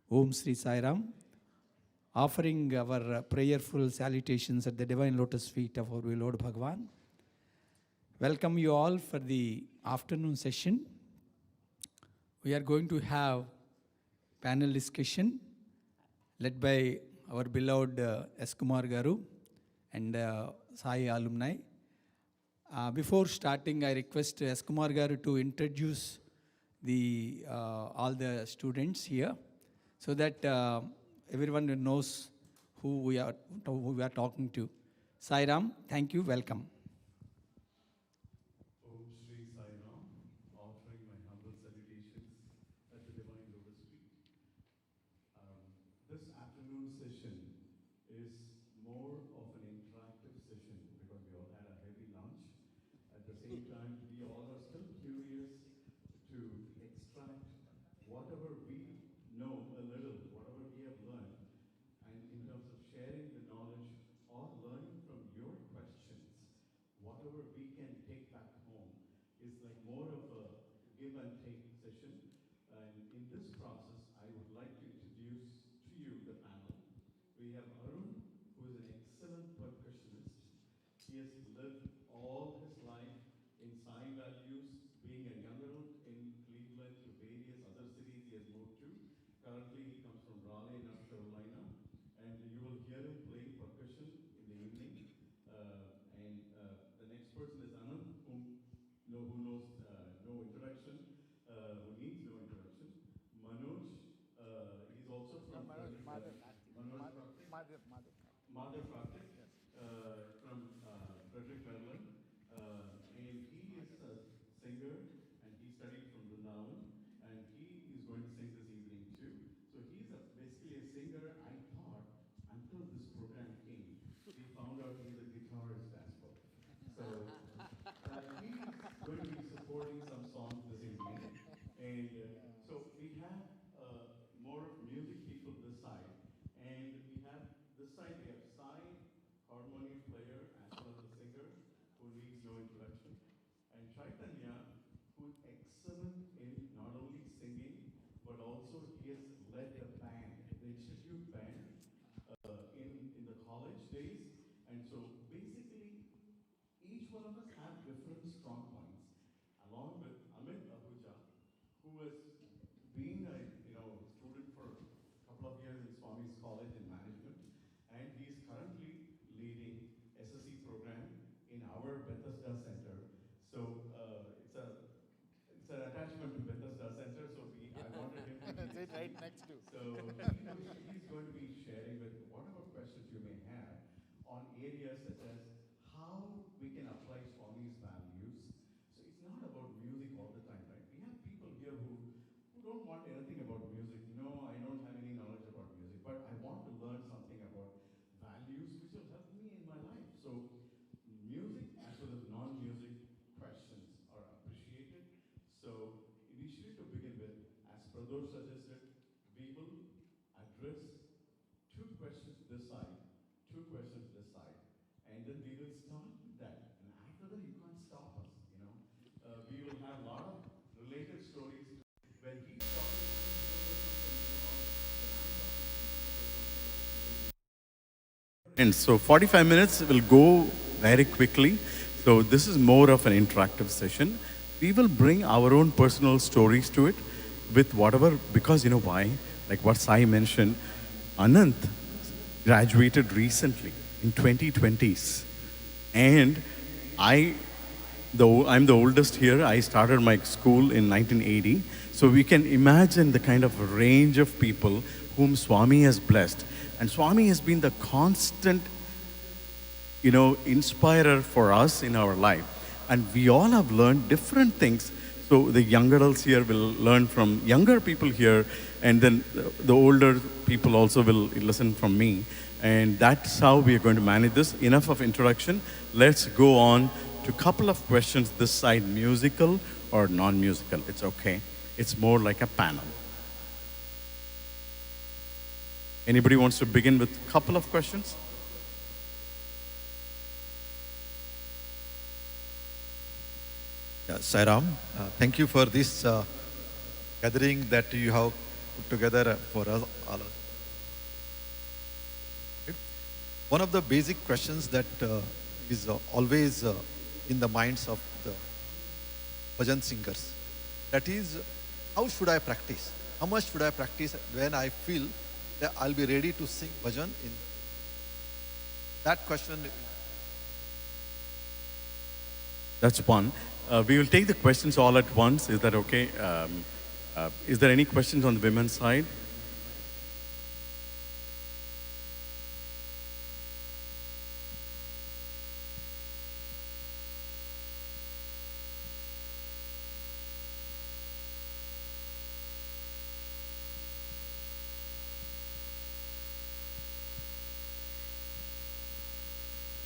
Om Sri Sai Ram, offering our prayerful salutations at the divine lotus feet of our Lord Bhagavan. Welcome you all for the afternoon session. We are going to have panel discussion led by our beloved SKumar Garu and Sai Alumni. Before starting, I request SKumar Garu to introduce the all the students here, so that everyone knows who we are talking to. Sai Ram, thank you. Welcome. Om Shri Sai Ram, offering my humble salutations at the divine lotus feet. This afternoon session is more of an interactive session because we all had a heavy lunch. At the same time, we all are still curious to extract whatever we know a little, whatever we have learned, and in terms of sharing the knowledge or learning from your questions, whatever we can take back home is like more of a give and take session. And in this process, I would like to introduce to you the panel. We have Arun, who is an excellent percussionist. He has lived all his life in Sai values, being a young adult in Cleveland to various other cities he has moved to. Currently, he comes from Raleigh, North Carolina, and you will hear him playing percussion in the evening. The next person is Anand, who knows no introduction, who needs no introduction. Manoj, he's also from Madhav Karthik, from Frederick, Maryland, and he is a singer, and he studied from Vrindavan, and he is going to sing this evening too. So he's basically a singer. I thought until this program came, we found out he's a guitarist as well. So he's going to be supporting some songs this evening, and so we have more music people this side, and we have this side we have Sai, harmonium player as well as a singer who needs no introduction, and Chaitanya, who's excellent in not only singing but also he has led the band, the institute band, in the college days, and so basically each one of us have different strong points, along with Amit Ahuja, who has been a student for a couple of years in Swami's College in Management, and he's currently leading SSC program in our Bethesda Center. So it's an attachment to Bethesda Center. So I wanted him to be right next to. So he's going to be sharing with whatever questions you may have on areas such as how we can apply Swami's values. So it's not about music all the time, right? We have people here who don't want anything about music. No, I don't have any knowledge about music, but I want to learn something about values which will help me in my life. So music as well as non-music questions are appreciated. So initially, to begin with, as Pradosh suggested, we will address two questions this side, two questions this side, and then we will start with that. And after that, you can't stop us, we will have a lot of related stories. When he's talking, and so 45 minutes will go very quickly. So this is more of an interactive session. We will bring our own personal stories to it with whatever, because you know why? Like what Sai mentioned, Anant graduated recently in 2020s. And I'm the oldest here. I started my school in 1980. So we can imagine the kind of range of people whom Swami has blessed. And Swami has been the constant, inspirer for us in our life. And we all have learned different things. So the young adults here will learn from younger people here, and then the older people also will listen from me. And that's how we are going to manage this. Enough of introduction. Let's go on to a couple of questions this side, musical or non-musical. It's okay. It's more like a panel. Anybody wants to begin with a couple of questions? Yeah, Sai Ram, thank you for this gathering that you have put together for all of it. One of the basic questions that is always in the minds of the bhajan singers, that is, how should I practice? How much should I practice when I feel that I'll be ready to sing bhajan? In that question, That's one. We will take the questions all at once. Is that okay? Is there any questions on the women's side?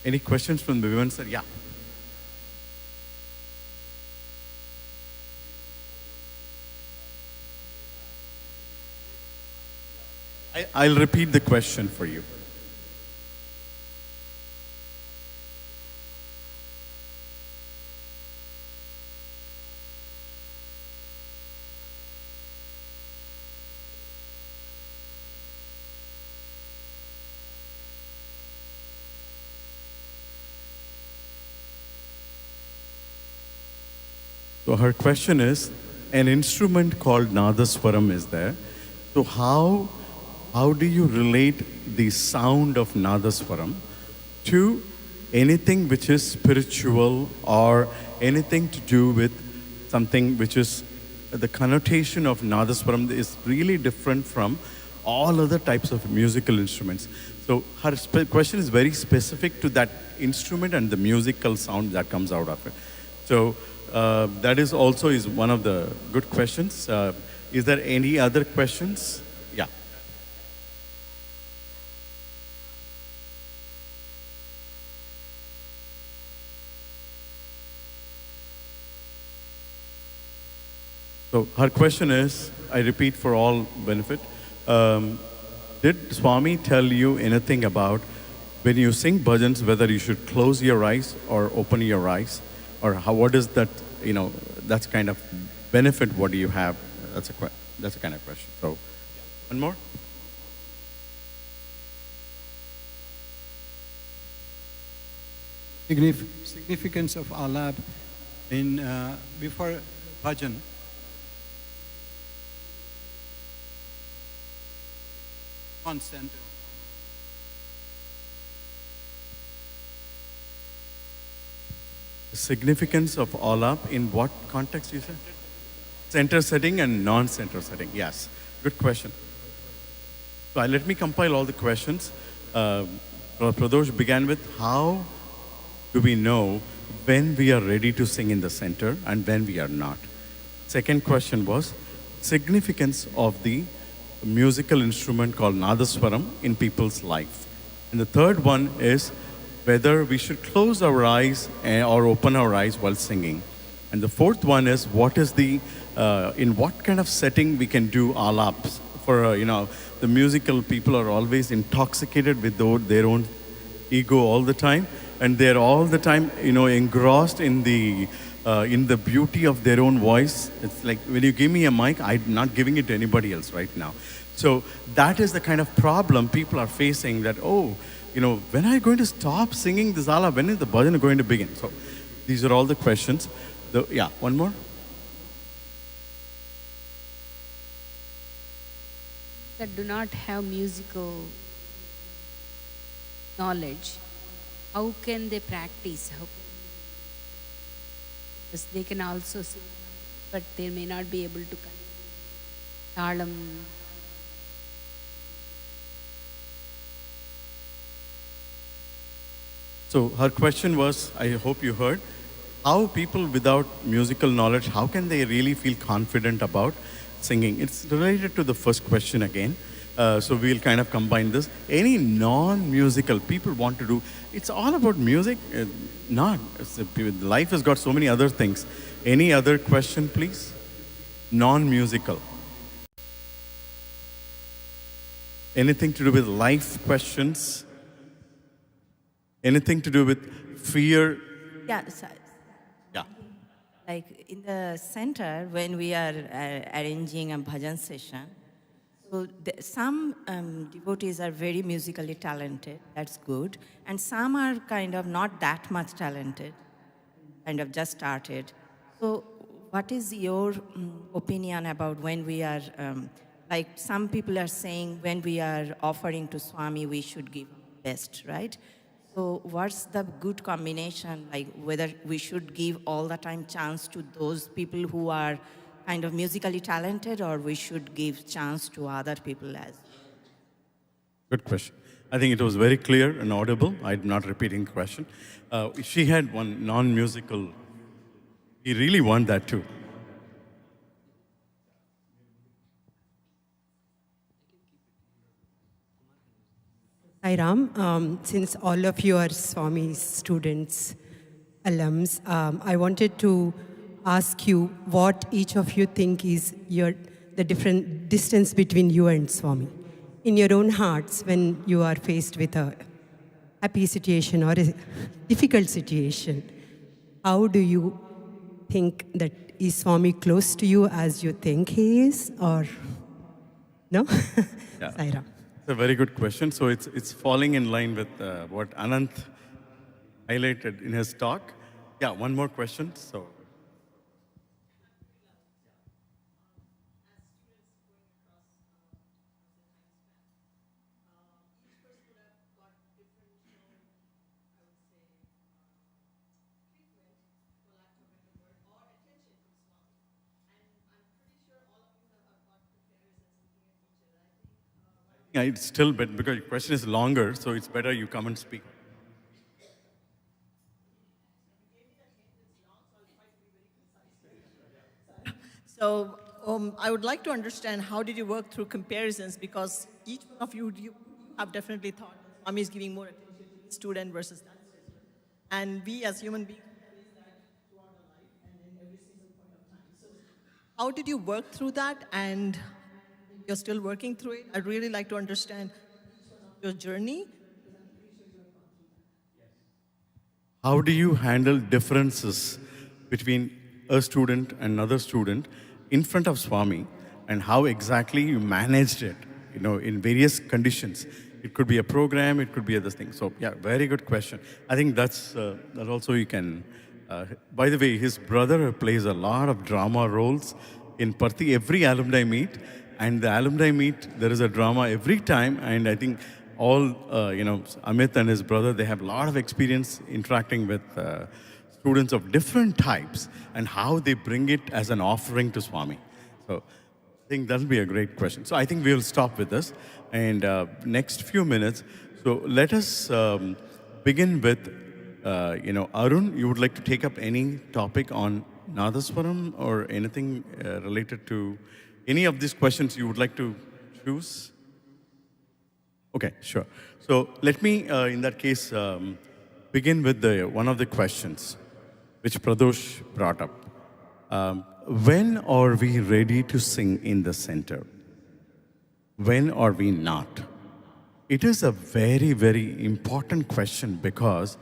Any questions from the women's side? Yeah. I'll repeat the question for you. So her question is, an instrument called Nadaswaram is there. So how do you relate the sound of Nadaswaram to anything which is spiritual or anything to do with something which is the connotation of Nadaswaram is really different from all other types of musical instruments. So her question is very specific to that instrument and the musical sound that comes out of it. So that is also is one of the good questions. Is there any other questions? Yeah. So her question is, I repeat for all benefit, did Swami tell you anything about when you sing bhajans, whether you should close your eyes or open your eyes? Or how, what is that, that's kind of benefit, what do you have? That's a kind of question. So, one more? Significance of alab in before bhajan. Constant. The significance of alap in what context you said? Center setting and non-center setting. Yes, good question. So let me compile all the questions. Pradosh began with, how do we know when we are ready to sing in the center and when we are not? Second question was, significance of the musical instrument called Nadaswaram in people's life. And the third one is whether we should close our eyes or open our eyes while singing. And the fourth one is what is the, in what kind of setting we can do alaps. For, the musical people are always intoxicated with their own ego all the time. And they're all the time, engrossed in the beauty of their own voice. It's like when you give me a mic, I'm not giving it to anybody else right now. So that is the kind of problem people are facing, that, when are you going to stop singing this ala? When is the bhajan going to begin? So these are all the questions. Yeah, one more. That do not have musical knowledge, how can they practice? Because they can also sing, but they may not be able to talam. So her question was, I hope you heard, how people without musical knowledge, how can they really feel confident about singing? It's related to the first question again. So we'll kind of combine this. Any non-musical people want to do, it's all about music. Life has got so many other things. Any other question, please? Non-musical. Anything to do with life questions? Anything to do with fear? Yeah, Yeah. like in the center, when we are arranging a bhajan session, so So some devotees are very musically talented, that's good, and some are kind of not that much talented, kind of just started. So what is your opinion about when we are, like some people are saying when we are offering to Swami, we should give best, right? So what's the good combination, like whether we should give all the time chance to those people who are kind of musically talented, or we should give chance to other people as well? Good question. I think it was very clear and audible. I'm not repeating the question. She had one non-musical. He really want that too. Hi Ram, since all of you are Swami's students, alums, I wanted to ask you what each of you think is the different distance between you and Swami. In your own hearts, when you are faced with a happy situation or a difficult situation, how do you think that is Swami close to you as you think he is, or no? Yeah. Sai Ram. It's a very good question. So it's falling in line with what Anant highlighted in his talk. Yeah, one more question. So. Yeah, it's still better because your question is longer, so it's better you come and speak. So I would like to understand how did you work through comparisons, because each one of you have definitely thought Swami is giving more attention to the student versus that student. And we as human beings face that throughout our life and in every single point of time. So how did you work through that, and you're still working through it? I'd really like to understand your journey. How do you handle differences between a student and another student in front of Swami, and how exactly you managed it, in various conditions? It could be a program, it could be other things. So yeah, very good question. I think that also you can, by the way, his brother plays a lot of drama roles in Parthi, every alumni meet, and the alumni meet, there is a drama every time, and I think all, Amit and his brother, they have a lot of experience interacting with students of different types and how they bring it as an offering to Swami. So I think that'll be a great question. So I think we'll stop with this. And next few minutes, so let us begin with, Arun, you would like to take up any topic on Nadaswaram or anything related to any of these questions you would like to choose? Okay, sure. So let me, in that case, begin with one of the questions which Pradosh brought up. When are we ready to sing in the center? When are we not? It is a very, very important question, because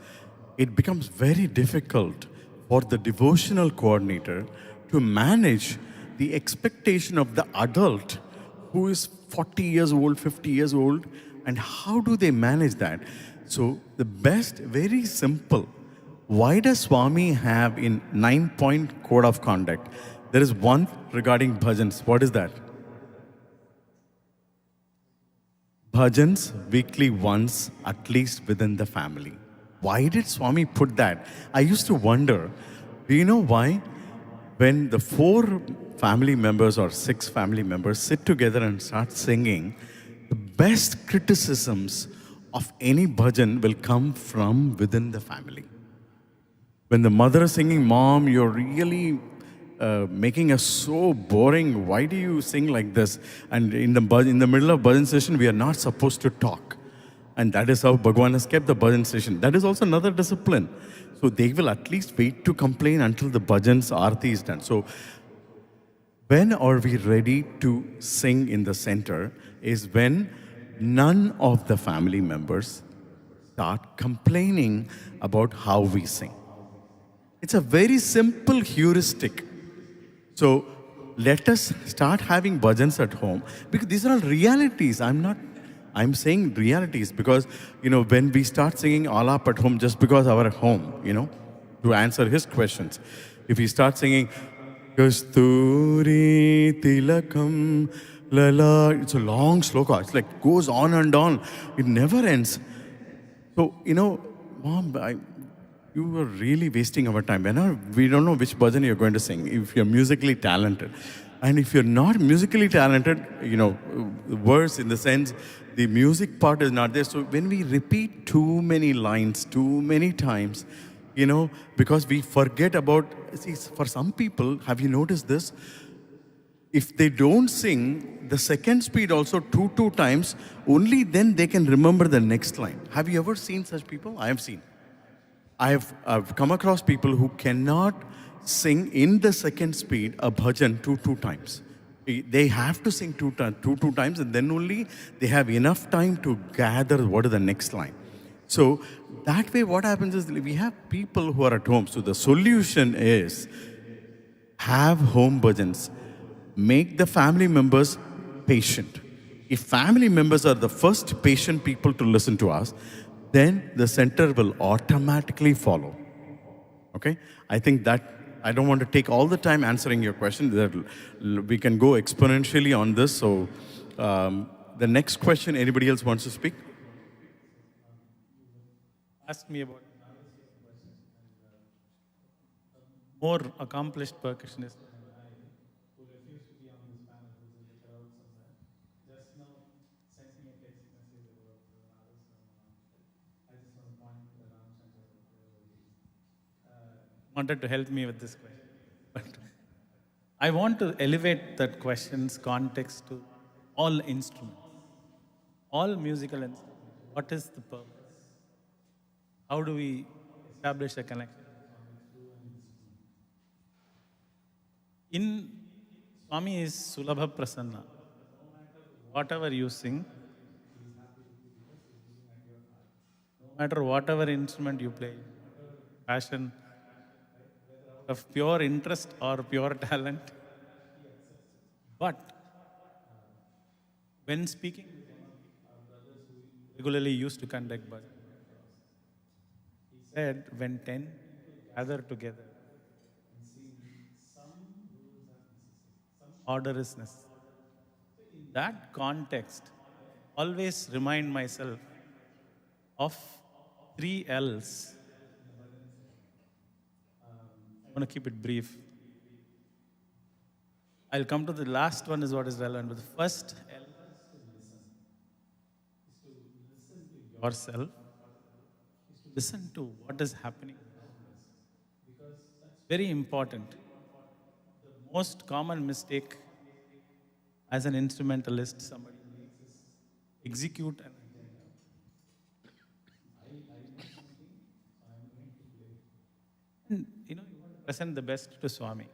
it becomes very difficult for the devotional coordinator to manage the expectation of the adult who is 40 years old, 50 years old, and how do they manage that? So the best, very simple. Why does Swami have in 9-point code of conduct? There is one regarding bhajans. What is that? Bhajans weekly once, at least within the family. Why did Swami put that? I used to wonder, do you know why? When the 4 family members or 6 family members sit together and start singing, the best criticisms of any bhajan will come from within the family. When the mother is singing, "Mom, you're really making us so boring. Why do you sing like this?" And in the middle of bhajan session, we are not supposed to talk. And that is how Bhagwan has kept the bhajan session. That is also another discipline. So they will at least wait to complain until the bhajan's aarti is done. So when are we ready to sing in the center is when none of the family members start complaining about how we sing. It's a very simple heuristic. So let us start having bhajans at home, because these are all realities. I'm saying realities because, when we start singing alap at home just because our home, to answer his questions, if we start singing Kasturi Tilakam Lala, it's a long sloka. It's like goes on and on. It never ends. So, Mom, you were really wasting our time. We don't know which bhajan you're going to sing if you're musically talented. And if you're not musically talented, worse in the sense, the music part is not there. So when we repeat too many lines, too many times, because we forget about, see, for some people, have you noticed this? If they don't sing the second speed also two times, only then they can remember the next line. Have you ever seen such people? I have seen. I've come across people who cannot sing in the second speed a bhajan two times. They have to sing two times, and then only they have enough time to gather what is the next line. So that way what happens is we have people who are at home. So the solution is have home bhajans. Make the family members patient. If family members are the first patient people to listen to us, then the center will automatically follow. Okay? I think that I don't want to take all the time answering your question. We can go exponentially on this. So the next question, anybody else wants to speak? Ask me about more accomplished percussionist. Wanted to help me with this question. But I want to elevate that question's context to all instruments, all musical instruments. What is the purpose? How do we establish a connection? In Swami is Sulabha Prasanna. Whatever you sing, no matter whatever instrument you play, passion, of pure interest or pure talent. But when speaking, regularly used to conduct bhajan, he said, when 10 gather together, some order is necessary. In that context, always remind myself of 3 L's. I'm going to keep it brief. I'll come to the last one is what is relevant. But the first L is to listen to yourself, is to listen to what is happening. Because that's very important. The most common mistake as an instrumentalist somebody makes is execute an agenda. I know something, so I'm going to play. And you want to present the best to Swami.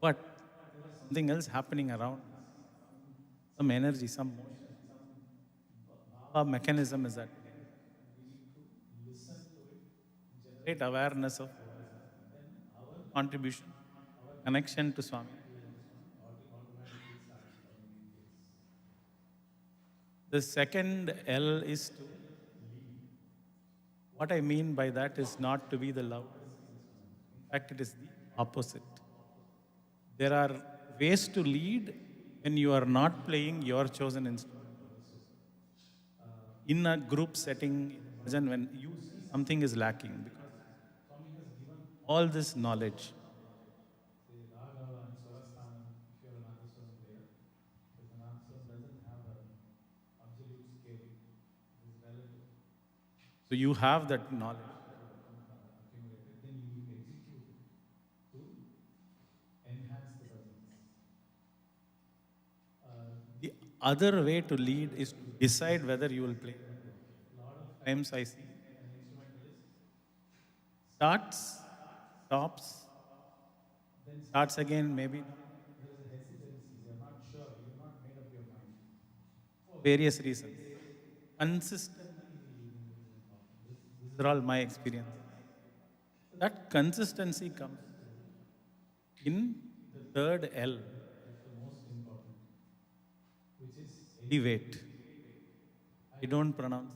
But there is something else happening around. Some energy, some motion, some mechanism is at play. We need to listen to it, generate awareness of then our contribution, our connection to Swami. The second L is to lead. What I mean by that is not to be the loudest. In fact, it is the opposite. There are ways to lead when you are not playing your chosen instrument. In a group setting, when you see something is lacking, because Swami has given all this knowledge. So you have that knowledge. Then you will execute it to enhance the presence. The other way to lead is to decide whether you will play. A lot of times I see an instrumentalist starts, stops, then starts again, maybe there is a hesitancy, you're not sure, you're not made up your mind. For various reasons. Consistent. These are all my experiences. That consistency comes in the third L, elevate. I don't pronounce.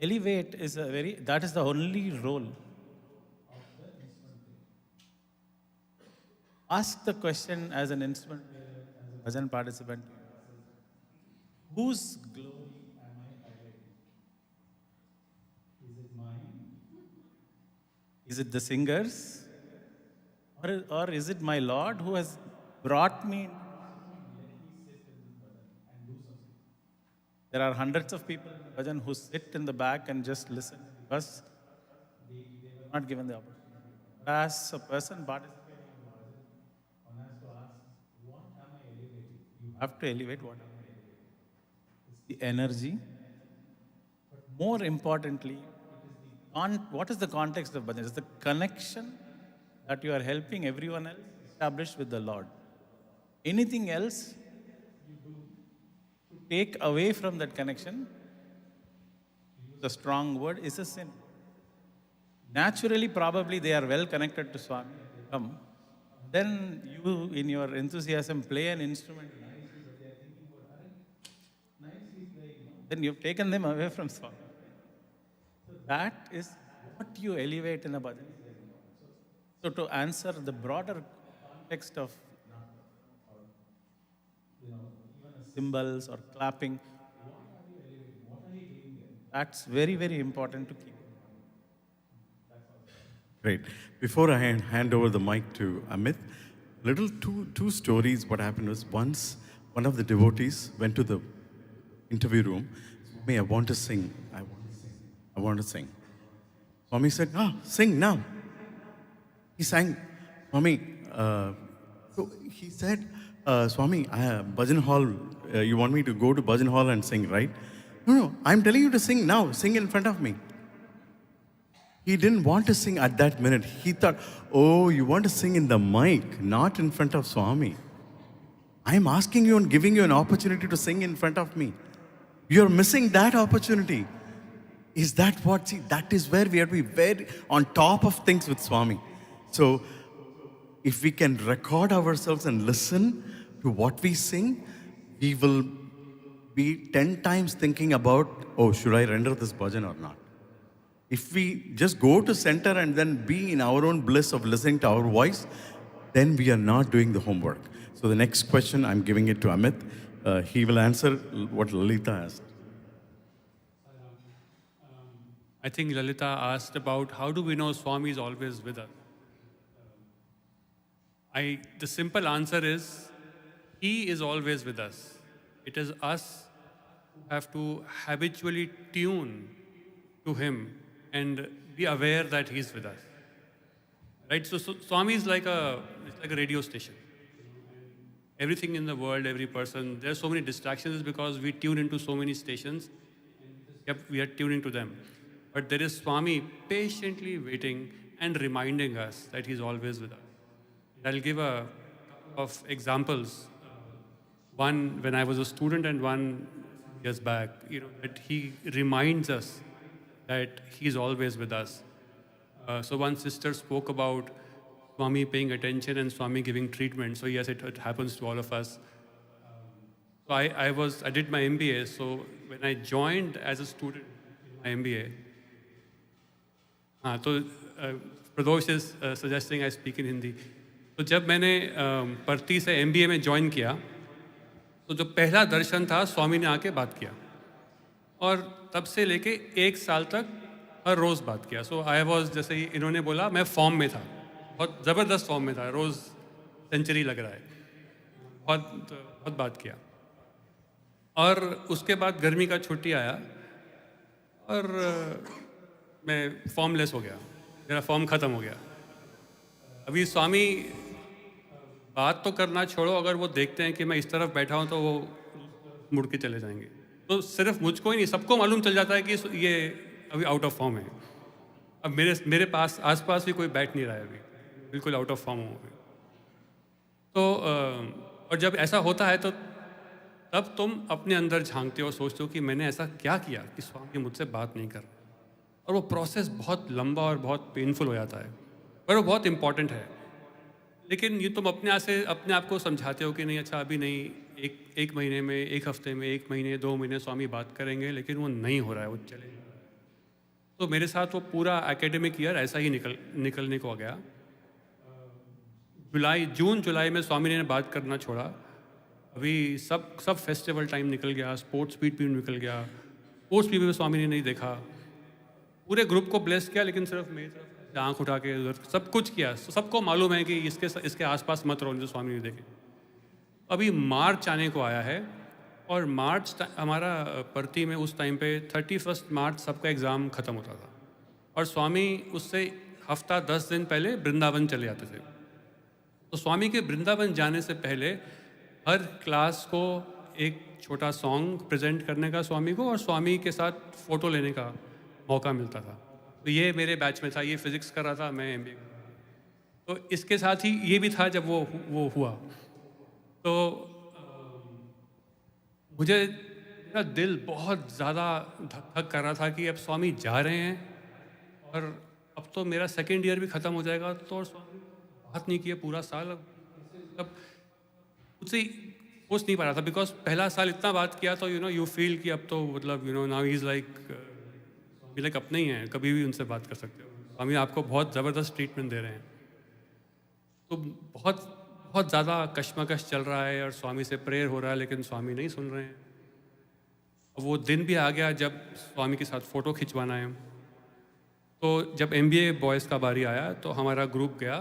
Elevate is that is the only role. Ask the question as an instrument, as a participant. Whose glory am I highlighting? Is it mine? Is it the singers? Or is it my Lord who has brought me? There are hundreds of people in Bhajan who sit in the back and just listen because they were not given the opportunity. As a person participating in Bhajan, one has to ask, what am I elevating? You have to elevate what am I elevating? It's the energy. But more importantly, what is the context of Bhajan? It's the connection that you are helping everyone else establish with the Lord. Anything else take away from that connection, use a strong word, is a sin. Naturally, probably they are well connected to Swami. Come. Then you, in your enthusiasm, play an instrument nicely, but they are thinking about, nicely playing. Then you've taken them away from Swami. So that is what you elevate in a bhajan. So to answer the broader context of cymbals or clapping, what are you elevating? What are you doing there? That's very, very important to keep in mind. Great. Before I hand over the mic to Amit, two stories. What happened was once one of the devotees went to the interview room. Swami, I want to sing. I want to sing. Swami said, sing now. He sang. Swami, so he said, Swami, Bhajan Hall, you want me to go to Bhajan Hall and sing, right? No, I'm telling you to sing now. Sing in front of me. He didn't want to sing at that minute. He thought, oh, you want to sing in the mic, not in front of Swami. I'm asking you and giving you an opportunity to sing in front of me. You're missing that opportunity. Is that what? See, that is where we have to be very on top of things with Swami. So, if we can record ourselves and listen to what we sing, we will be 10 times thinking about, oh, should I render this bhajan or not? If we just go to center and then be in our own bliss of listening to our voice, then we are not doing the homework. So the next question, I'm giving it to Amit. He will answer what Lalita asked. I think Lalita asked about how do we know Swami is always with us? The simple answer is, He is always with us. It is us who have to habitually tune to Him and be aware that He's with us. Right? So Swami is like a radio station. Everything in the world, every person, there are so many distractions because we tune into so many stations. Yep, we are tuning to them. But there is Swami patiently waiting and reminding us that He's always with us. I'll give a couple of examples. One when I was a student and one years back, that he reminds us that he's always with us. So one sister spoke about Swami paying attention and Swami giving treatment. So yes, it happens to all of us. So I did my MBA. So when I joined as a student in my MBA, so Pradosh is suggesting I speak in Hindi. तो जब मैंने परती से MBA में join किया तो जो पहला दर्शन था स्वामी ने आके बात किया और तब से लेके 1 साल तक हर रोज़ बात किया. सो आई वॉज जैसे ही इन्होंने बोला मैं फॉर्म में था, बहुत ज़बरदस्त फॉर्म में था, रोज़ सेंचुरी लग रहा है, बहुत बात किया. और उसके बाद गर्मी का छुट्टी आया और मैं फॉर्मलेस हो गया, मेरा फॉर्म ख़त्म हो गया. अभी स्वामी बात तो करना छोड़ो, अगर वो देखते हैं कि मैं इस तरफ बैठा हूँ तो वो मुड़ के चले जाएंगे. तो सिर्फ मुझको ही नहीं, सबको मालूम चल जाता है कि ये अभी आउट ऑफ फॉर्म है. अब मेरे पास आसपास भी कोई बैठ नहीं रहा है, अभी बिल्कुल आउट ऑफ फॉर्म हूँ. तो और जब ऐसा होता है तो तब तुम अपने अंदर झांकते हो, सोचते हो कि मैंने ऐसा क्या किया कि स्वामी मुझसे बात नहीं कर रहे. और वो प्रोसेस बहुत लंबा और बहुत पेनफुल हो जाता है, पर वो बहुत इम्पॉर्टेंट है. लेकिन ये तुम अपने आप को समझाते हो कि नहीं अच्छा अभी नहीं, एक महीने में, एक हफ्ते में, 1 महीने 2 महीने स्वामी बात करेंगे, लेकिन वो नहीं हो रहा है, वो चले। तो मेरे साथ वो पूरा एकेडमिक ईयर ऐसा ही निकलने को आ गया। जून जुलाई में स्वामी ने बात करना छोड़ा। अभी सब फेस्टिवल टाइम निकल गया, स्पोर्ट्स मीट भी निकल गया, स्पोर्ट्स मीट में स्वामी ने नहीं देखा। पूरे ग्रुप को ब्लेस किया, लेकिन सिर्फ मेरी तरफ आँख उठा के उधर सब कुछ किया। सबको मालूम है कि इसके आसपास मत रहो, जो स्वामी ने देखे। अभी मार्च आने को आया है, और मार्च हमारा परती में उस टाइम पे 31 मार्च सबका एग्ज़ाम ख़त्म होता था, और स्वामी उससे हफ्ता 10 दिन पहले वृंदावन चले जाते थे। तो स्वामी के वृंदावन जाने से पहले हर क्लास को एक छोटा सॉन्ग प्रेजेंट करने का स्वामी को, और स्वामी के साथ फ़ोटो लेने का मौका मिलता था। तो ये मेरे बैच में था, ये फिज़िक्स कर रहा था, मैं MBA कर रहा था। तो इसके साथ ही ये भी था जब वो हुआ। तो मेरा दिल बहुत ज़्यादा धक कर रहा था कि अब स्वामी जा रहे हैं, और अब तो मेरा सेकेंड ईयर भी ख़त्म हो जाएगा। तो और स्वामी बात नहीं किए पूरा साल, अब मुझसे सोच नहीं पा रहा था, बिकॉज पहला साल इतना बात किया तो यू फील कि अब तो मतलब नाउ ही इज़ लाइक अपने ही हैं, कभी भी उनसे बात कर सकते हो। स्वामी आपको बहुत ज़बरदस्त ट्रीटमेंट दे रहे हैं। तो बहुत ज़्यादा कश्मकश चल रहा है, और स्वामी से प्रेयर हो रहा है, लेकिन स्वामी नहीं सुन रहे हैं। अब वो दिन भी आ गया जब स्वामी के साथ फ़ोटो खिंचवाना है। तो जब MBA बॉयज़ का बारी आया तो हमारा ग्रुप गया,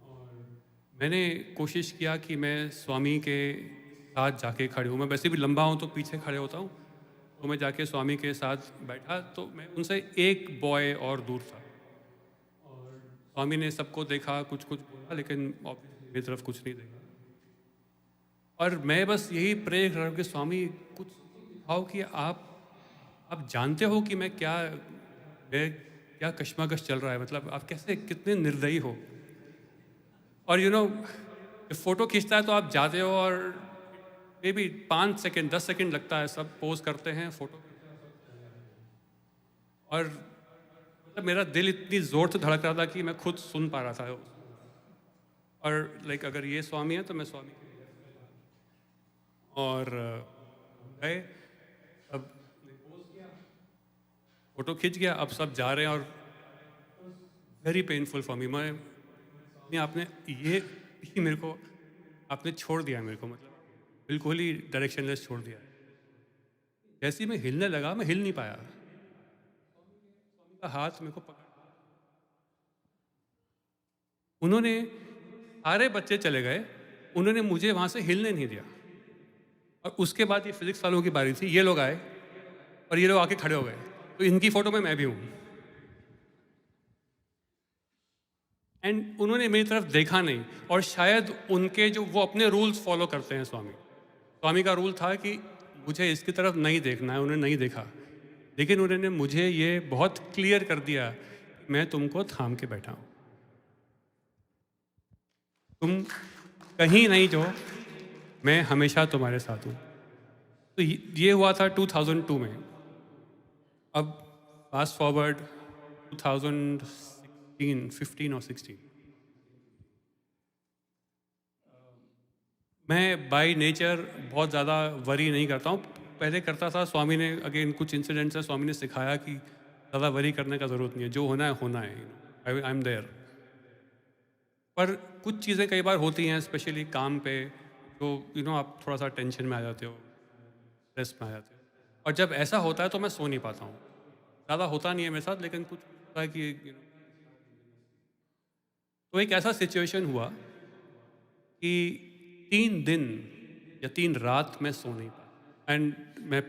और मैंने कोशिश किया कि मैं स्वामी के साथ जाके खड़े हूँ। मैं वैसे भी लंबा हूँ तो पीछे खड़े होता हूँ, तो मैं जाके स्वामी के साथ बैठा, तो मैं उनसे एक बॉय और दूर था। और स्वामी ने सबको देखा, कुछ बोला, लेकिन मेरी तरफ कुछ नहीं देखा। और मैं बस यही प्रे कर रहा हूँ कि स्वामी कुछ दिखाओ कि आप जानते हो कि मैं क्या कश्मकश चल रहा है, मतलब आप कैसे कितने निर्दयी हो। और फ़ोटो खींचता है तो आप जाते हो, और मे बी 5 सेकेंड 10 सेकेंड लगता है, सब पोज करते हैं, फ़ोटो, और मतलब मेरा दिल इतनी ज़ोर से धड़क रहा था कि मैं खुद सुन पा रहा था। और लाइक अगर ये स्वामी है तो मैं स्वामी के, और गए, अब फ़ोटो खिंच गया, अब सब जा रहे हैं, और वेरी पेनफुल फॉर मी। आपने मेरे को आपने छोड़ दिया मेरे को, मतलब बिल्कुल ही डायरेक्शनलेस छोड़ दिया। जैसे ही मैं हिलने लगा, मैं हिल नहीं पाया। स्वामी का हाथ मेरे को पकड़, उन्होंने, सारे बच्चे चले गए, उन्होंने मुझे वहां से हिलने नहीं दिया। और उसके बाद ये फिजिक्स वालों की बारी थी, ये लोग आए और ये लोग आके खड़े हो गए, तो इनकी फोटो में मैं भी हूं। एंड उन्होंने मेरी तरफ देखा नहीं, और शायद उनके जो वो अपने रूल्स फॉलो करते हैं, स्वामी का रूल था कि मुझे इसकी तरफ नहीं देखना है, उन्होंने नहीं देखा, लेकिन उन्होंने मुझे ये बहुत क्लियर कर दिया, मैं तुमको थाम के बैठा हूं, तुम कहीं नहीं जो, मैं हमेशा तुम्हारे साथ हूं। तो ये हुआ था 2002 में। अब फास्ट फॉरवर्ड 2015 और 16, मैं बाय नेचर बहुत ज़्यादा वरी नहीं करता हूँ। पहले करता था, स्वामी ने अगेन कुछ इंसिडेंट्स है, स्वामी ने सिखाया कि ज़्यादा वरी करने का ज़रूरत नहीं है, जो होना है, आई एम देयर। पर कुछ चीज़ें कई बार होती हैं, स्पेशली काम पे, तो आप थोड़ा सा टेंशन में आ जाते हो, स्ट्रेस में आ जाते हो, और जब ऐसा होता है तो मैं सो नहीं पाता हूँ। ज़्यादा होता नहीं है मेरे साथ, लेकिन कुछ होता है कि तो एक ऐसा सिचुएशन हुआ कि 3 दिन या 3 रात मैं सो नहीं पाया। एंड मैं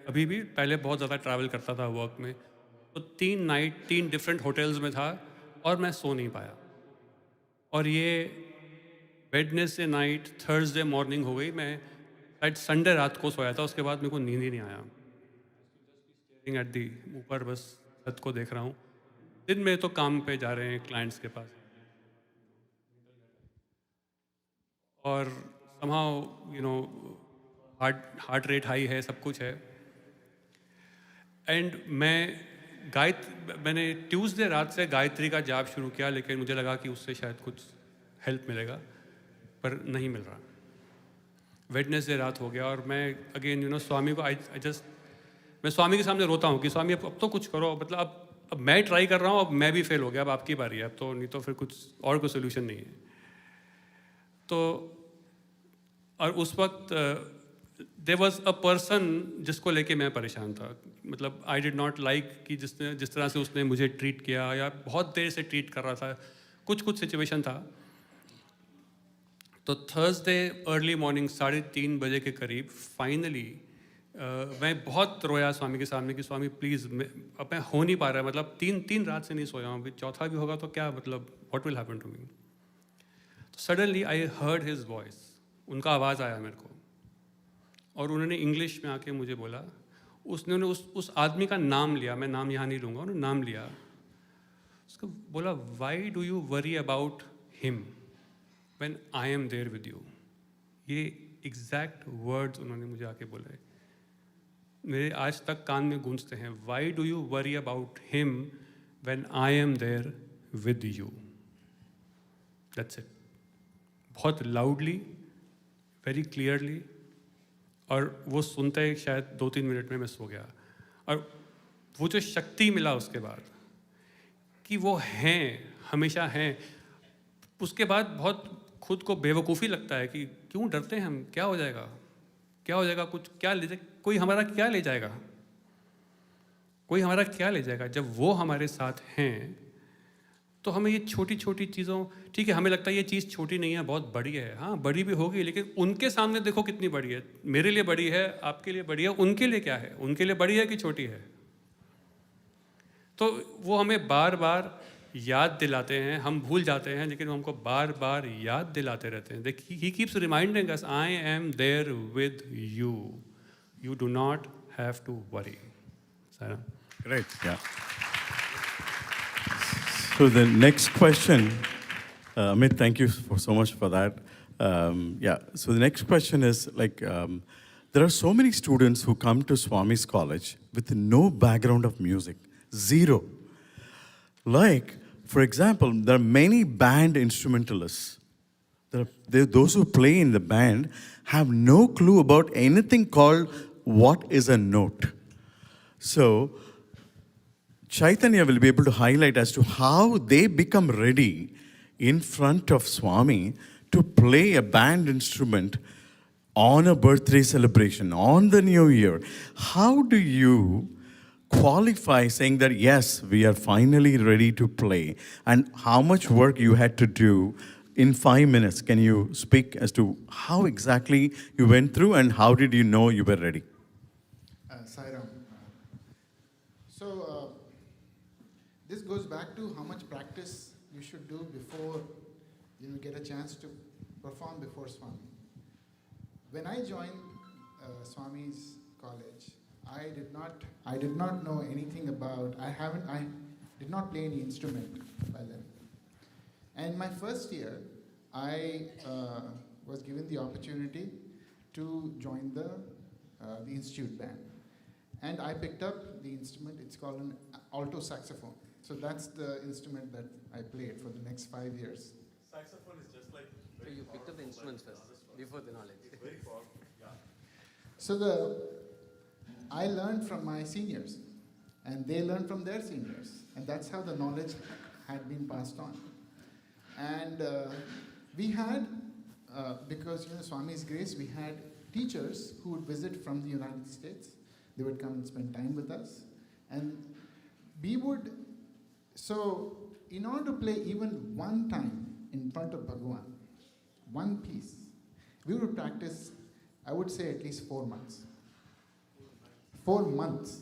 अभी भी पहले बहुत ज़्यादा ट्रैवल करता था वर्क में, तो 3 नाइट 3 डिफरेंट होटल्स में था और मैं सो नहीं पाया। और ये वेडनेसडे नाइट, थर्सडे मॉर्निंग हो गई, मैं शायद संडे रात को सोया था, उसके बाद मेरे को नींद ही नहीं आया। एट दी ऊपर बस छत को देख रहा हूँ। दिन में तो काम पे जा रहे हैं क्लाइंट्स के पास, और somehow हार्ट रेट हाई है, सब कुछ है। एंड मैं मैंने ट्यूसडे रात से गायत्री का जाप शुरू किया, लेकिन मुझे लगा कि उससे शायद कुछ हेल्प मिलेगा, पर नहीं मिल रहा। वेडनेसडे रात हो गया और मैं अगेन स्वामी को मैं स्वामी के सामने रोता हूँ कि स्वामी अब तो कुछ करो, मतलब अब मैं ट्राई कर रहा हूँ, अब मैं भी फेल हो गया, अब आपकी बारी है, अब तो नहीं तो फिर कुछ और कोई सोल्यूशन नहीं है। तो और उस वक्त देयर वॉज अ पर्सन जिसको लेके मैं परेशान था, मतलब आई डिड नॉट लाइक कि जिस तरह से उसने मुझे ट्रीट किया या बहुत देर से ट्रीट कर रहा था, कुछ सिचुएशन था। तो थर्सडे अर्ली मॉर्निंग 3:30 बजे के करीब फाइनली मैं बहुत रोया स्वामी के सामने कि स्वामी प्लीज़, अब मैं हो नहीं पा रहा है, मतलब तीन रात से नहीं सोया हूँ, अभी चौथा भी होगा तो क्या, मतलब what will happen to me. तो suddenly I heard his voice, उनका आवाज़ आया मेरे को, और उन्होंने इंग्लिश में आके मुझे बोला, उसने उस आदमी का नाम लिया, मैं नाम यहाँ नहीं लूँगा, उन्होंने नाम लिया, उसको बोला, why do you worry about him when I am there with you. ये एग्जैक्ट वर्ड्स उन्होंने मुझे आके बोले, मेरे आज तक कान में गूंजते हैं, why do you worry about him when I am there with you. That's it. बहुत लाउडली, वेरी क्लियरली, और वो सुनते ही शायद 2-3 मिनट में मैं सो गया। और वो जो शक्ति मिला उसके बाद कि वो हैं, हमेशा हैं, उसके बाद बहुत खुद को बेवकूफ़ी लगता है कि क्यों डरते हैं हम, क्या हो जाएगा, क्या हो जाएगा, कुछ क्या ले जाए, कोई हमारा क्या ले जाएगा, कोई हमारा क्या ले जाएगा। जब वो हमारे साथ हैं तो हमें ये छोटी छोटी चीज़ों, ठीक है हमें लगता है ये चीज़ छोटी नहीं है, बहुत बड़ी है, हाँ बड़ी भी होगी, लेकिन उनके सामने देखो कितनी बड़ी है। मेरे लिए बड़ी है, आपके लिए बड़ी है, उनके लिए क्या है, उनके लिए बड़ी है कि छोटी है। तो वो हमें बार बार याद दिलाते हैं, हम भूल जाते हैं, लेकिन वो हमको बार बार याद दिलाते रहते हैं। He keeps reminding us, I am there with you, you do not have to worry. Great, yeah. So the next question, Amit, thank you so much for that. Yeah, so the next question is like, there are so many students who come to Swami's college with no background of music, zero. Like, for example, there are many band instrumentalists. Those who play in the band have no clue about anything called what is a note. So, Chaitanya will be able to highlight as to how they become ready in front of Swami to play a band instrument on a birthday celebration, on the new year. How do you qualify saying that, yes, we are finally ready to play? And how much work you had to do in 5 minutes? Can you speak as to how exactly you went through and how did you know you were ready? Sairam. This goes back to how much practice you should do before you get a chance to perform before Swami. When I joined Swami's college, I did not know anything about, I did not play any instrument by then. And my first year, I was given the opportunity to join the institute band. And I picked up the instrument, it's called an alto saxophone. So that's the instrument that I played for the next 5 years. Saxophone is just like... So you picked up the instruments first, before the knowledge. It's very powerful, yeah. So I learned from my seniors, and they learned from their seniors. And that's how the knowledge had been passed on. And we had, because Swami's grace, we had teachers who would visit from the United States. They would come and spend time with us. And we would, so in order to play even one time in front of Bhagwan, one piece, we would practice, I would say at least 4 months. 4 months.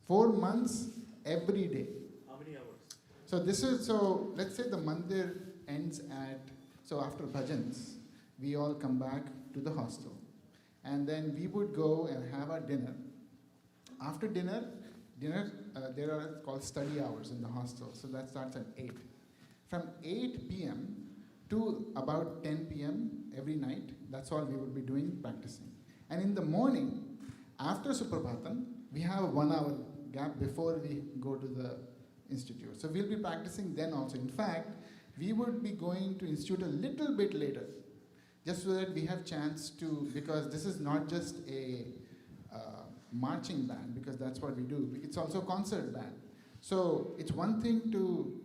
4 months every day. How many hours? So let's say the mandir ends at, so after bhajans, we all come back to the hostel. And then we would go and have our dinner. After dinner, there are called study hours in the hostel. So that starts at 8. From 8 p.m. to about 10 p.m. every night, that's all we would be doing, practicing. And in the morning, after Suprabhatam, we have a 1 hour gap before we go to the institute. So we'll be practicing then also. In fact, we would be going to institute a little bit later, just so that we have chance to, because this is not just a marching band, because that's what we do. It's also a concert band. So it's one thing to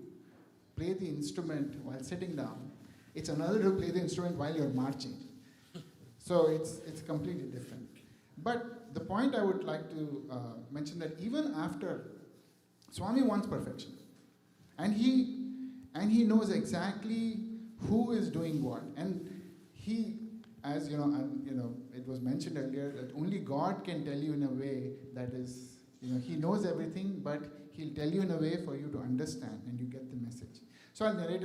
play the instrument while sitting down. It's another to play the instrument while you're marching. So it's completely different. But the point I would like to mention that even after, Swami wants perfection. And he knows exactly who is doing what. And he, as you know, it was mentioned earlier that only God can tell you in a way that is, he knows everything, but he'll tell you in a way for you to understand and you get the message. So I'll narrate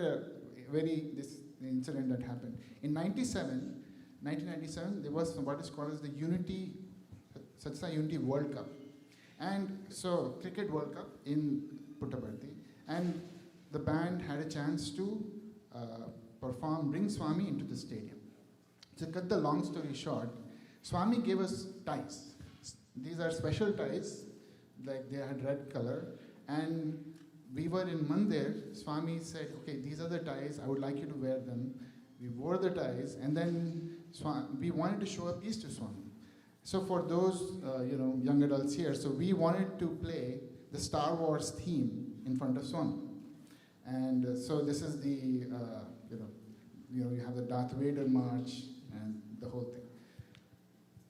this incident that happened. In 1997, there was what is called as the Satsa Unity World Cup. And so, Cricket World Cup in Puttaparthi. And the band had a chance to bring Swami into the stadium. To cut the long story short, Swami gave us ties. These are special ties, like they had red color. And we were in Mandir. Swami said, okay, these are the ties, I would like you to wear them. We wore the ties, and then we wanted to show a piece to Swami. So for those young adults here, so we wanted to play the Star Wars theme in front of Swami. And so this is the, you have the Darth Vader march and the whole thing.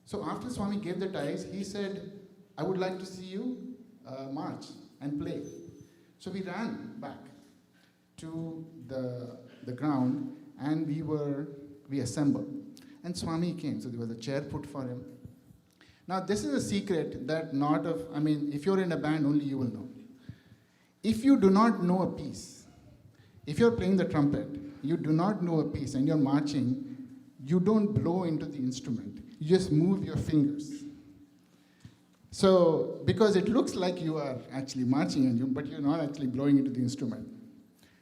So after Swami gave the ties, he said, I would like to see you march and play. So we ran back to the ground, and we assembled. And Swami came, so there was a chair put for him. Now this is a secret that if you're in a band, only you will know. If you do not know a piece, if you're playing the trumpet, you do not know a piece and you're marching, you don't blow into the instrument. You just move your fingers. So, because it looks like you are actually marching, but you're not actually blowing into the instrument.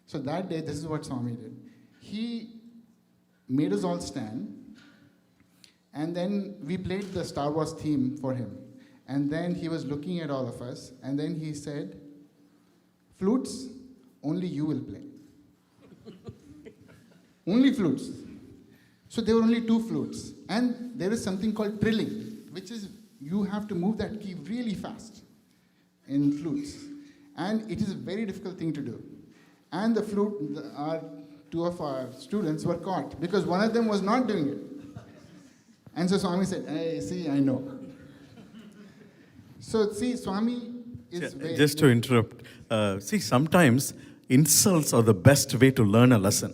So that day, this is what Swami did. He made us all stand, and then we played the Star Wars theme for him. And then he was looking at all of us, and then he said, flutes, only you will play. Only flutes. So there were only 2 flutes. And there is something called trilling, which is you have to move that key really fast in flutes. And it is a very difficult thing to do. And the flute, 2 of our students were caught because one of them was not doing it. And so Swami said, hey, see, I know. So see, Swami is Just to interrupt, sometimes insults are the best way to learn a lesson.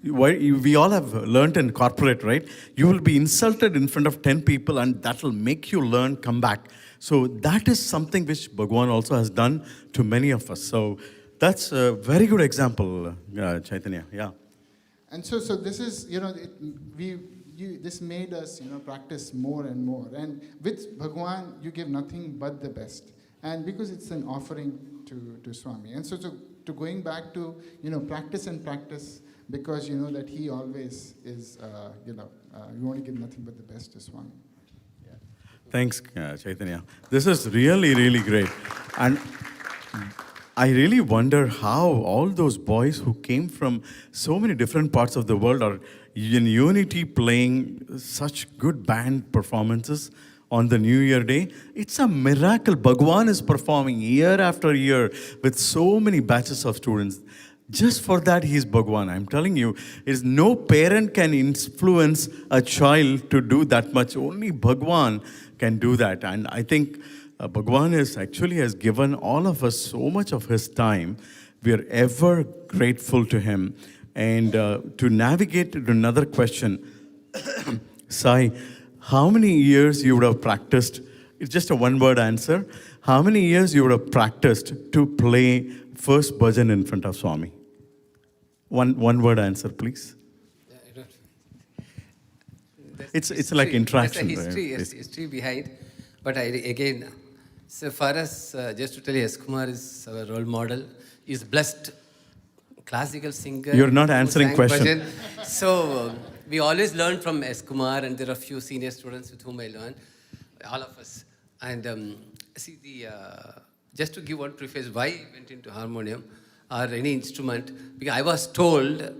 We all have learned in corporate, right? You will be insulted in front of 10 people and that will make you learn, come back. So that is something which Bhagwan also has done to many of us. So that's a very good example, Chaitanya, yeah. And so this is, this made us, practice more and more. And with Bhagwan, you give nothing but the best. And because it's an offering to Swami. And so to going back to, practice and practice, because you know that he always is, you only give nothing but the best to Swami. Yeah. Thanks, Chaitanya. This is really, really great. And I really wonder how all those boys who came from so many different parts of the world are in unity playing such good band performances on the New Year Day. It's a miracle. Bhagwan is performing year after year with so many batches of students. Just for that, he is Bhagwan. I'm telling you, no parent can influence a child to do that much. Only Bhagwan can do that. And I think Bhagwan has given all of us so much of his time. We are ever grateful to him. And to navigate to another question, Sai, how many years you would have practiced? It's just a one-word answer. How many years you would have practiced to play first bhajan in front of Swami? One-word answer, please. It's like interaction. There's a history behind. But so for us, just to tell you, SKumar is our role model. He's blessed classical singer. You're not answering question. So we always learn from SKumar, and there are a few senior students with whom I learn, all of us. And just to give one preface why I went into harmonium or any instrument, because I was told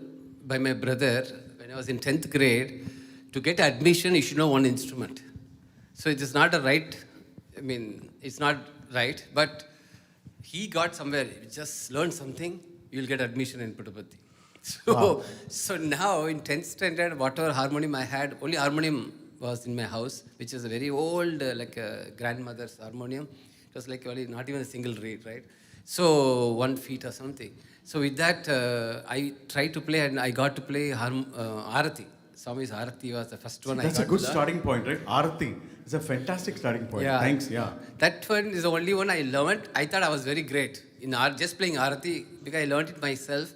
by my brother when I was in 10th grade, to get admission, you should know one instrument. So it is not a right, I mean, it's not right, but he got somewhere, just learn something, you'll get admission in Puttaparthi. So, Wow. so now in 10th standard, whatever harmonium I had, only harmonium was in my house, which is a very old, like a grandmother's harmonium. It was like only not even a single reed, right? So 1 feet or something. So with that, I tried to play and I got to play Arati. Swami's Arati was the first one I got That's a good to learn. starting point, right? Arati is a fantastic starting point. Yeah. Thanks, yeah. That one is the only one I learned. I thought I was very great in just playing Arati because I learned it myself.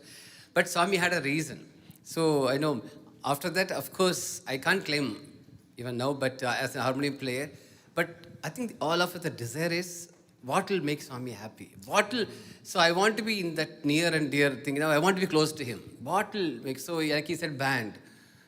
But Swami had a reason. So I know after that, of course, I can't claim even now, but as a harmonium player. But I think all of it, the desire is what will make Swami happy. So I want to be in that near and dear thing. I want to be close to him. What will make, so like he said, band,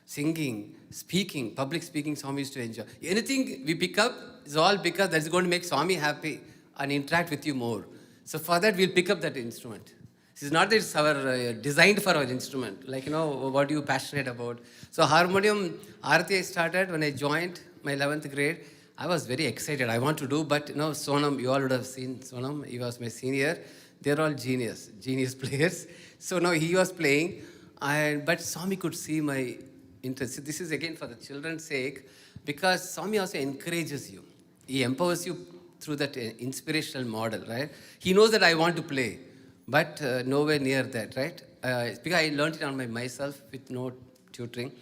singing, speaking, public speaking, Swami used to enjoy. Anything we pick up is all because that's going to make Swami happy and interact with you more. So for that, we'll pick up that instrument. It's not that it's our designed for our instrument, like, what are you passionate about? So harmonium, Arati I started when I joined my 11th grade. I was very excited. I want to do, but Sonam, you all would have seen Sonam. He was my senior. They're all genius players. So now he was playing, but Swami could see my interest. So this is again for the children's sake, because Swami also encourages you. He empowers you through that inspirational model, right? He knows that I want to play, but nowhere near that, right? Because I learned it on myself with no tutoring.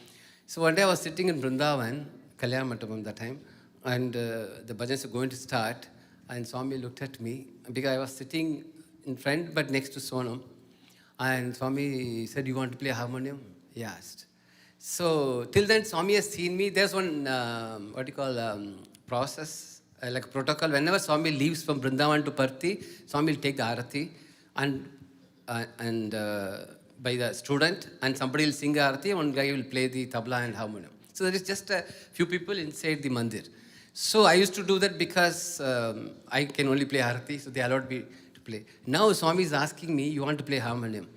So one day I was sitting in Vrindavan, Kalyan Mandapam that time, and the bhajans were going to start, and Swami looked at me, because I was sitting in front but next to Sonam, and Swami said, "You want to play harmonium?" He asked. So till then, Swami has seen me. There's one, process, like protocol. Whenever Swami leaves from Vrindavan to Parthi, Swami will take the Arati and by the student, and somebody will sing the Arati, one guy will play the tabla and harmonium. So there is just a few people inside the mandir. So I used to do that because I can only play Arati, so they allowed me to play. Now Swami is asking me, "You want to play harmonium?"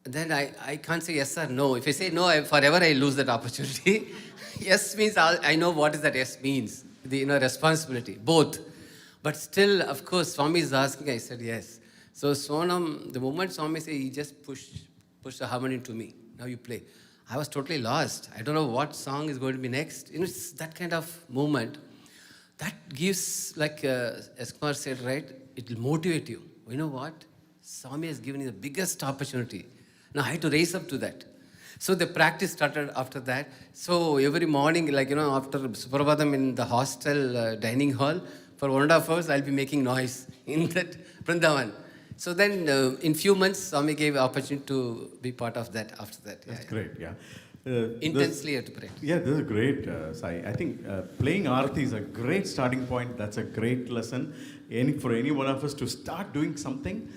Then I can't say yes or no. If I say no, forever I lose that opportunity. Yes means I know what is that yes means. The responsibility, both. But still, of course, Swami is asking, I said yes. So Sonam, the moment Swami said, he just pushed the harmonium to me. Now you play. I was totally lost. I don't know what song is going to be next. It's that kind of moment. That gives, like SKumar said, right? It will motivate you. You know what? Swami has given you the biggest opportunity. Now I had to raise up to that. So the practice started after that. So every morning, after Suprabhatam in the hostel dining hall, for 1.5 hours, I'll be making noise in that Vrindavan. So then in few months, Swami gave opportunity to be part of that after that. That's great, yeah. Intensely had to pray. Yeah, this is great, Sai. I think playing Arati is a great starting point. That's a great lesson. For any one of us to start doing something,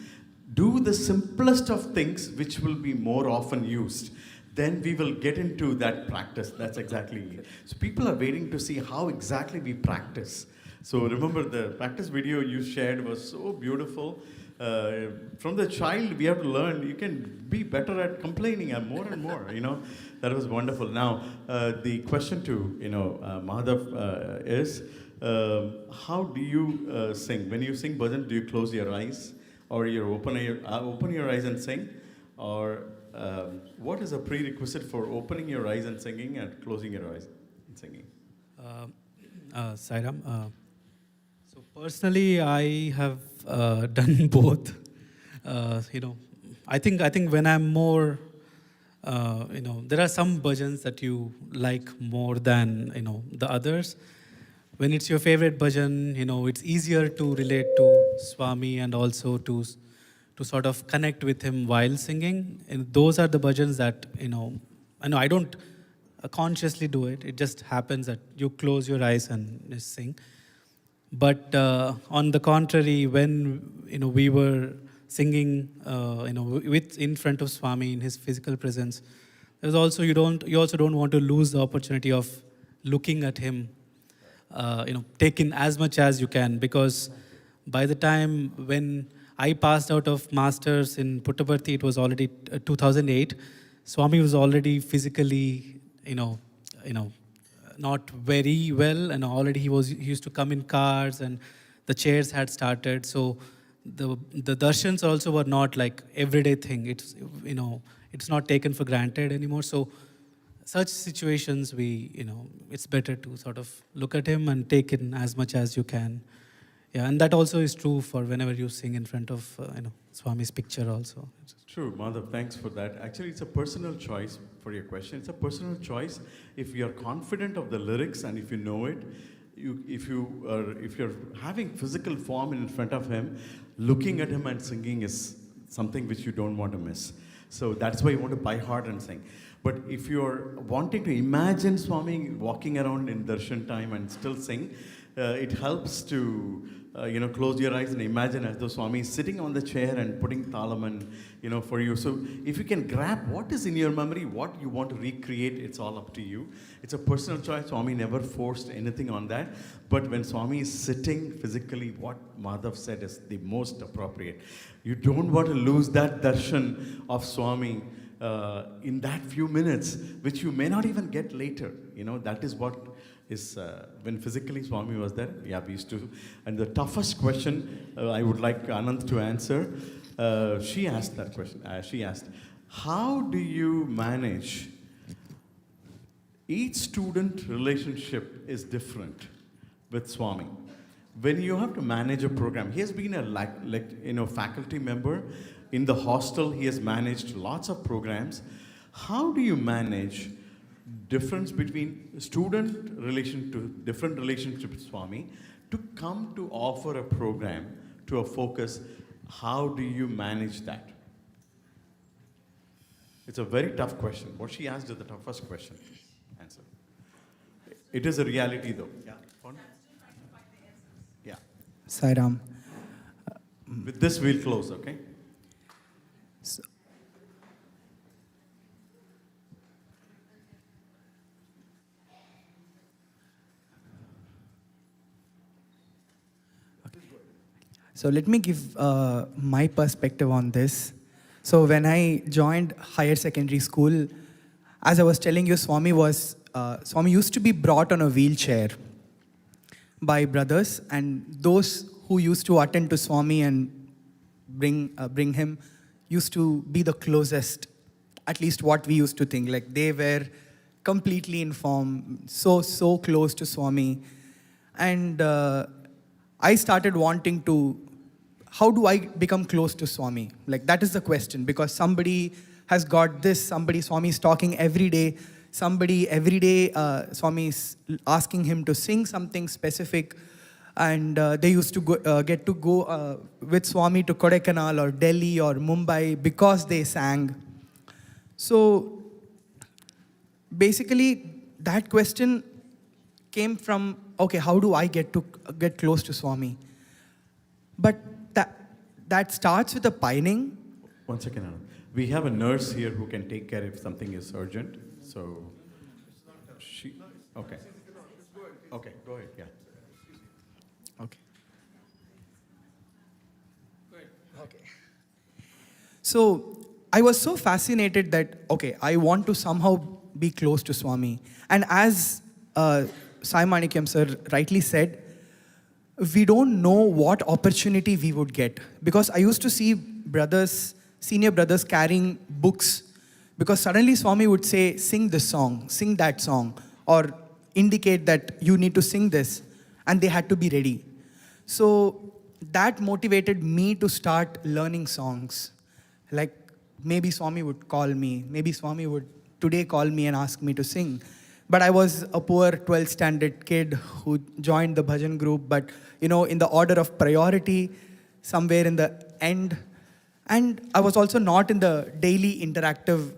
do the simplest of things which will be more often used. Then we will get into that practice. That's exactly it. So people are waiting to see how exactly we practice. So remember, the practice video you shared was so beautiful. From the child, we have to learn. You can be better at complaining and more. That was wonderful. Now, the question to Madhav is, how do you sing? When you sing bhajan, do you close your eyes, or you open your eyes and sing, or what is a prerequisite for opening your eyes and singing and closing your eyes and singing? Sairam, so personally, I have done both. I think when I'm more, there are some bhajans that you like more than the others. When it's your favorite bhajan, it's easier to relate to Swami and also to sort of connect with him while singing. And those are the bhajans that I don't consciously do it. It just happens that you close your eyes and just sing. But on the contrary, when we were singing, in front of Swami in his physical presence, there's also you also don't want to lose the opportunity of looking at him, take in as much as you can, because by the time when I passed out of masters in Puttaparthi, it was already 2008. Swami was already physically, not very well, and already he used to come in cars, and the chairs had started. So the darshans also were not like everyday thing. It's not taken for granted anymore. So such situations, it's better to sort of look at him and take in as much as you can. Yeah, and that also is true for whenever you sing in front of Swami's picture also. True, Madhav, thanks for that. Actually, it's a personal choice for your question. It's a personal choice. If you're confident of the lyrics and if you know it, if you're having physical form in front of him, looking at him and singing is something which you don't want to miss. So that's why you want to buy hard and sing. But if you're wanting to imagine Swami walking around in darshan time and still sing, it helps to close your eyes and imagine as though Swami is sitting on the chair and putting talam and, for you. So if you can grab what is in your memory, what you want to recreate, it's all up to you. It's a personal choice. Swami never forced anything on that. But when Swami is sitting physically, what Madhav said is the most appropriate. You don't want to lose that darshan of Swami in that few minutes, which you may not even get later. That is what is when physically Swami was there. Yeah, we used to. And the toughest question I would like Anand to answer. She asked that question. She asked, how do you manage? Each student relationship is different with Swami. When you have to manage a program, he has been a faculty member in the hostel. He has managed lots of programs. How do you manage difference between student relation to different relationship with Swami to come to offer a program to a focus? How do you manage that? It's a very tough question. What she asked is the toughest question. Answer. It is a reality though. Yeah. Yeah. Sai Ram. With this we'll close, okay? So let me give my perspective on this. So when I joined higher secondary school, as I was telling you, Swami used to be brought on a wheelchair by brothers, and those who used to attend to Swami and bring him used to be the closest, at least what we used to think. Like they were completely informed, so close to Swami. And I started wanting to, how do I become close to Swami? Like that is the question, because somebody has got this, Swami is talking every day, every day Swami is asking him to sing something specific, and they used to get to go with Swami to Kodaikanal or Delhi or Mumbai because they sang. So basically that question came from, okay, how do I get close to Swami? But that starts with a pining. One second, Anand. We have a nurse here who can take care if something is urgent. So, okay. Okay, go ahead, yeah. Okay. Okay. So, I was so fascinated that, okay, I want to somehow be close to Swami. And as Sai Manikyam sir rightly said, we don't know what opportunity we would get. Because I used to see senior brothers carrying books, because suddenly Swami would say, sing this song, sing that song, or indicate that you need to sing this, and they had to be ready. So that motivated me to start learning songs. Like maybe Swami would call me, maybe Swami would today call me and ask me to sing. But I was a poor 12th standard kid who joined the Bhajan group, but in the order of priority, somewhere in the end. And I was also not in the daily interactive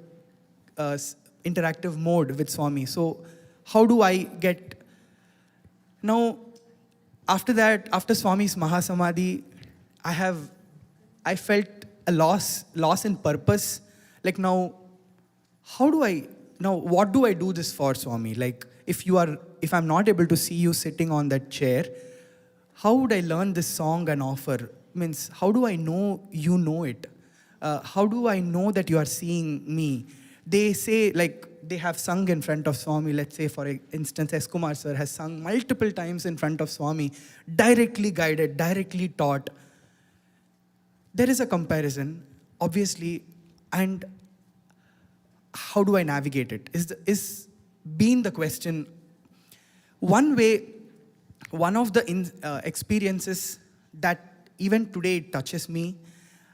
mode with Swami. So how do I get... Now, after that, after Swami's Mahasamadhi, I felt a loss in purpose. Like now, what do I do this for, Swami? Like if I'm not able to see you sitting on that chair, how would I learn this song and offer? Means, how do I know you know it? How do I know that you are seeing me? They say, like, they have sung in front of Swami. Let's say, for instance, SKumar sir has sung multiple times in front of Swami, directly guided, directly taught. There is a comparison, obviously, and how do I navigate it? Is being the question. One way, one of the experiences that even today it touches me.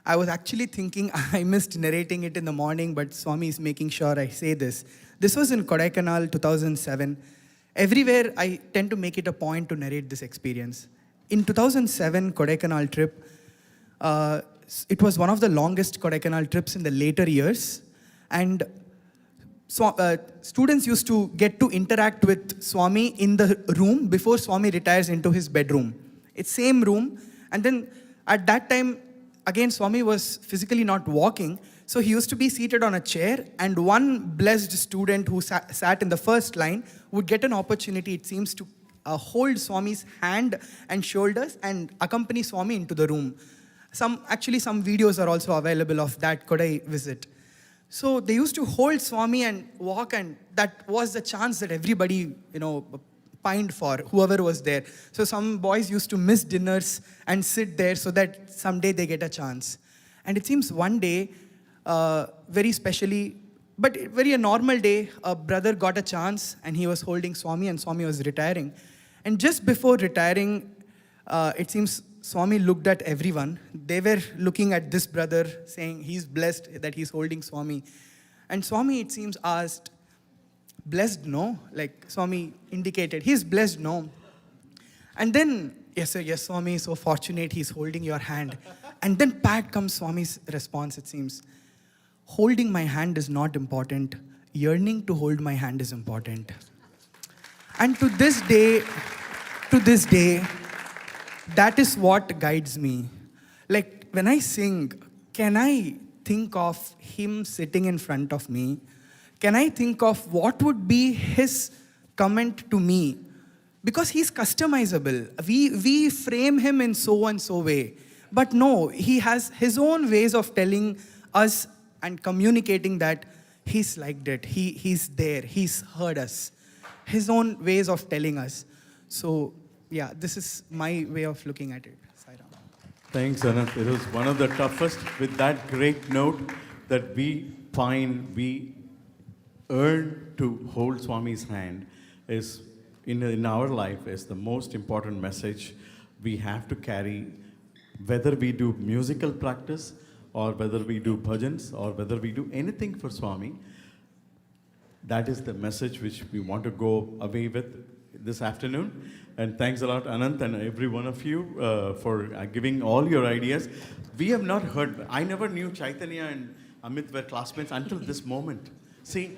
I was actually thinking I missed narrating it in the morning, but Swami is making sure I say this. This was in Kodaikanal, 2007. Everywhere I tend to make it a point to narrate this experience. In 2007 Kodaikanal trip, it was one of the longest Kodaikanal trips in the later years. And students used to get to interact with Swami in the room before Swami retires into his bedroom. It's same room. And then at that time, again, Swami was physically not walking, so he used to be seated on a chair, and one blessed student who sat in the first line would get an opportunity, it seems, to hold Swami's hand and shoulders and accompany Swami into the room. Some videos are also available of that Kodai visit. So they used to hold Swami and walk, and that was the chance that everybody, pined for, whoever was there. So some boys used to miss dinners and sit there so that someday they get a chance. And it seems one day, very specially, but very a normal day, a brother got a chance and he was holding Swami and Swami was retiring. And just before retiring, it seems Swami looked at everyone. They were looking at this brother saying he's blessed that he's holding Swami. And Swami, it seems, asked, blessed, no? Like Swami indicated, he's blessed, no? And then, yes, sir, yes, Swami, so fortunate he's holding your hand. And then back comes Swami's response, it seems. Holding my hand is not important. Yearning to hold my hand is important. And to this day, that is what guides me. Like when I sing, can I think of him sitting in front of me? Can I think of what would be his comment to me? Because he's customizable. We frame him in so and so way. But no, he has his own ways of telling us and communicating that he's liked it. He's there. He's heard us. His own ways of telling us. So, yeah, this is my way of looking at it. Sairam. Thanks, Anant. It was one of the toughest. With that great note that we earn to hold Swami's hand is in our life is the most important message we have to carry, whether we do musical practice or whether we do bhajans or whether we do anything for Swami. That is the message which we want to go away with this afternoon. And thanks a lot, Anant, and every one of you for giving all your ideas. We have not heard, I never knew Chaitanya and Amit were classmates until this moment. See,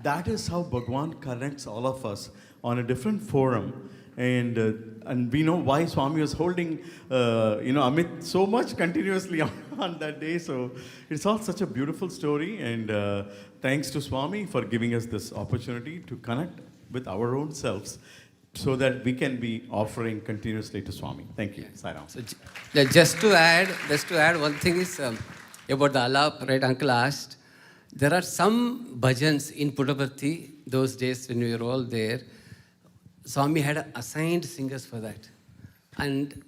that is how Bhagwan connects all of us on a different forum. And we know why Swami was holding, Amit so much continuously on that day. So it's all such a beautiful story. And thanks to Swami for giving us this opportunity to connect with our own selves so that we can be offering continuously to Swami. Thank you. Sairam. So just to add one thing is about the alap, right? Uncle asked. There are some bhajans in Puttaparthi, those days when we were all there. Swami had assigned singers for that. And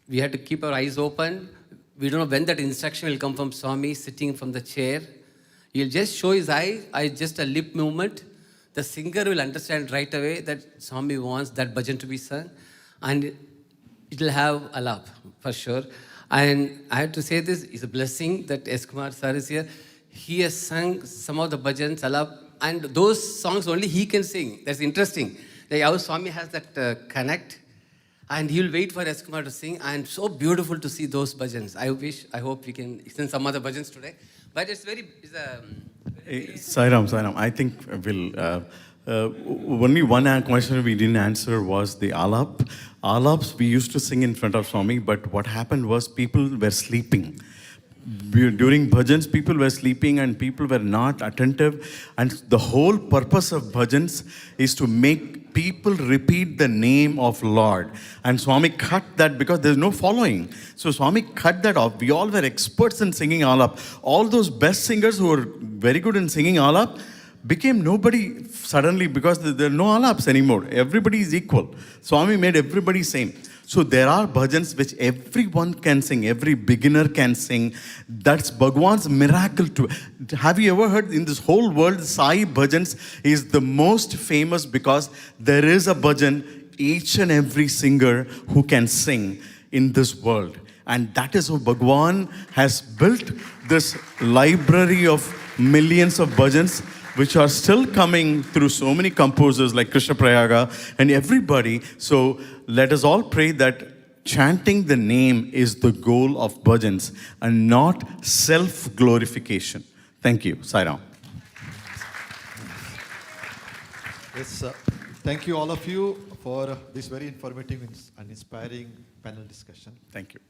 we had to keep our eyes open. We don't know when that instruction will come from Swami sitting from the chair. He'll just show his eye, just a lip movement. The singer will understand right away that Swami wants that bhajan to be sung. And it will have alap, for sure. And I have to say this, it's a blessing that SKumar sir is here. He has sung some of the bhajans, alap, and those songs only he can sing. That's interesting. Like how Swami has that connect, and he will wait for SKumar to sing, and so beautiful to see those bhajans. I hope we can sing some other bhajans today. But it's Sairam, I think we'll, only one question we didn't answer was the alap. Alaps we used to sing in front of Swami, but what happened was people were sleeping. during bhajans, people were sleeping and people were not attentive. And the whole purpose of bhajans is to make people repeat the name of Lord. And Swami cut that because there's no following. So Swami cut that off. We all were experts in singing alap. All those best singers who were very good in singing alap became nobody suddenly because there are no alaps anymore. Everybody is equal. Swami made everybody same. So there are bhajans which everyone can sing, every beginner can sing. That's Bhagwan's miracle too. Have you ever heard in this whole world, Sai bhajans is the most famous because there is a bhajan, each and every singer who can sing in this world. And that is how Bhagwan has built this library of millions of bhajans which are still coming through so many composers like Krishna Prayaga and everybody. So let us all pray that chanting the name is the goal of bhajans and not self-glorification. Thank you. Sai Ram. Yes, thank you all of you for this very informative and inspiring panel discussion. Thank you.